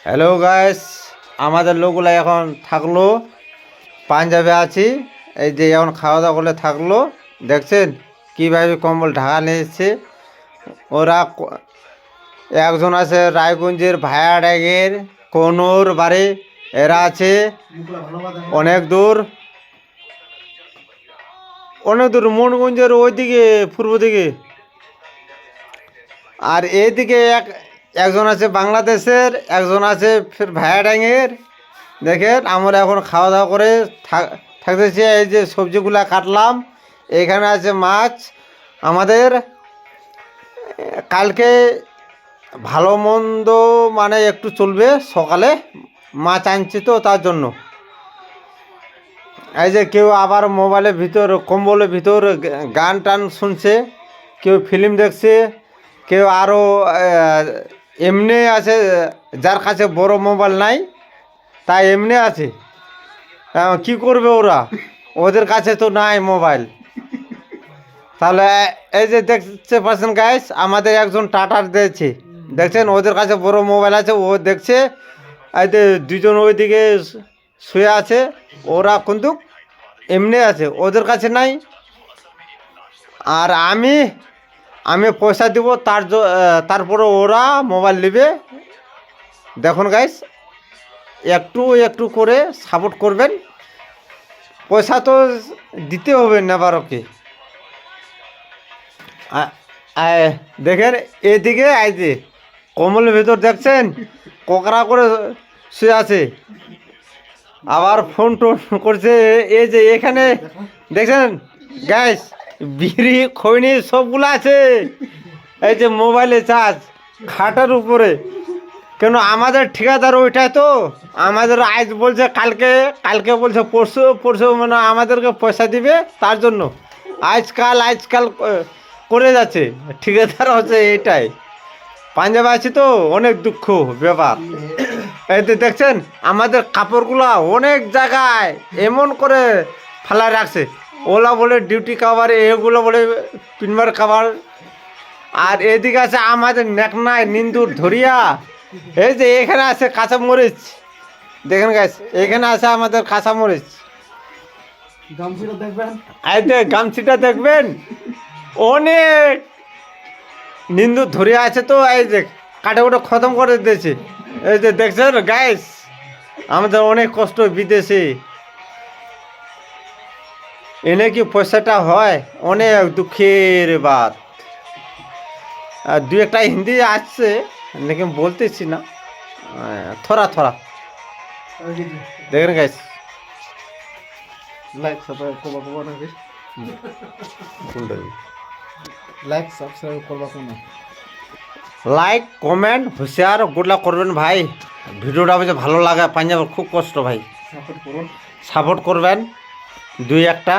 Hello guys, আমাদের লোকগুলো এখন থাকলো পাঞ্জাবে আছি। এই যে এখন খাওয়া দাওয়া করলে থাকলো, দেখছেন কীভাবে কম্বল ঢাকা নিয়ে এসছে। ওরা একজন আছে রায়গঞ্জের ভায়াডাঙ্গের কোনোর বাড়ি, এরা আছে অনেক দূর মনগঞ্জের ওইদিকে পূর্ব দিকে। আর এইদিকে একজন আছে বাংলাদেশের, একজন আছে ফের ভায়াডাঙ্গের। দেখেন আমরা এখন খাওয়া দাওয়া করে থাকতেছি। এই যে সবজিগুলা কাটলাম, এখানে আছে মাছ। আমাদের কালকে ভালো মন্দ মানে একটু চলবে, সকালে মাছ আনছি তো তার জন্য। এই যে কেউ আবার মোবাইলের ভিতর কম্বলের ভিতর গান টান শুনছে, কেউ ফিল্ম দেখছে, কেউ আরও এমনি আছে যার কাছে বড় মোবাইল নাই তাই এমনি আছে। কি করবে ওরা, ওদের কাছে তো নাই মোবাইল। তাহলে এই যে দেখতে পাচ্ছেন গাইস, আমাদের একজন টাটার দিয়েছে, দেখছেন ওদের কাছে বড় মোবাইল আছে, ও দেখছে। এই যে দুজন ওইদিকে শুয়ে আছে, ওরা কিন্তু এমনি আছে, ওদের কাছে নাই। আর আমি পয়সা দিব তারপরে ওরা মোবাইল নেবে। দেখুন গাইস, একটু একটু করে সাপোর্ট করবেন, পয়সা তো দিতে হবে নেবারকে। দেখেন এদিকে এই যে কম্বলের ভিতর দেখছেন কোকড়া করে শুয়ে আছে, আবার ফোন টোন করছে। এই যে এখানে দেখছেন গ্যাস, বিড়ি খৈনি সবগুলো আছে। এই যে মোবাইলে চার্জ খাটের উপরে, কেন আমাদের ঠিকাদার ওইটাই তো। আমাদের আজ বলছে কালকে বলছে পরশু মানে আমাদেরকে পয়সা দিবে, তার জন্য আজকাল করে যাচ্ছে। ঠিকাদার হচ্ছে এইটাই। পাঞ্জাবে আছি তো, অনেক দুঃখ ব্যাপার। এই তো দেখছেন আমাদের কাপড়গুলা অনেক জায়গায় এমন করে ফেলা রাখছে। ওলা বলে ডিউটি কাভার, এগুলো বলে পিনবার কাভার। আর এদিকে আছে আমাদের নেকনায় নিন্দুর ধরিয়া। এই যে এখানে আছে কাঁচামরিচ, দেখেন গাছ, এখানে আছে আমাদের কাঁচামরিচ। এই যে গামছিটা দেখবেন, অনেক নিন্দুর ধরিয়া আছে তো। এই যে কাটে ওটা খতম করে দিয়েছে। এই যে দেখছেন গাইস, আমাদের অনেক কষ্ট বিদেশে এনে কি পয়সাটা হয়, অনেক দুঃখের বাত। আর দু একটা হিন্দি আসছে, লেকিন বলতেছি না, থোড়া দেখেন গাইস। লাইক সাবস্ক্রাইব করবা নাকি? লাইক সাবস্ক্রাইব করবা কোন? লাইক কমেন্ট হুঁশিয়ার গুডলা করবেন ভাই। ভিডিওটা বুঝে ভালো লাগে, পাঞ্জাবের খুব কষ্ট ভাই, সাপোর্ট করবেন দুই একটা।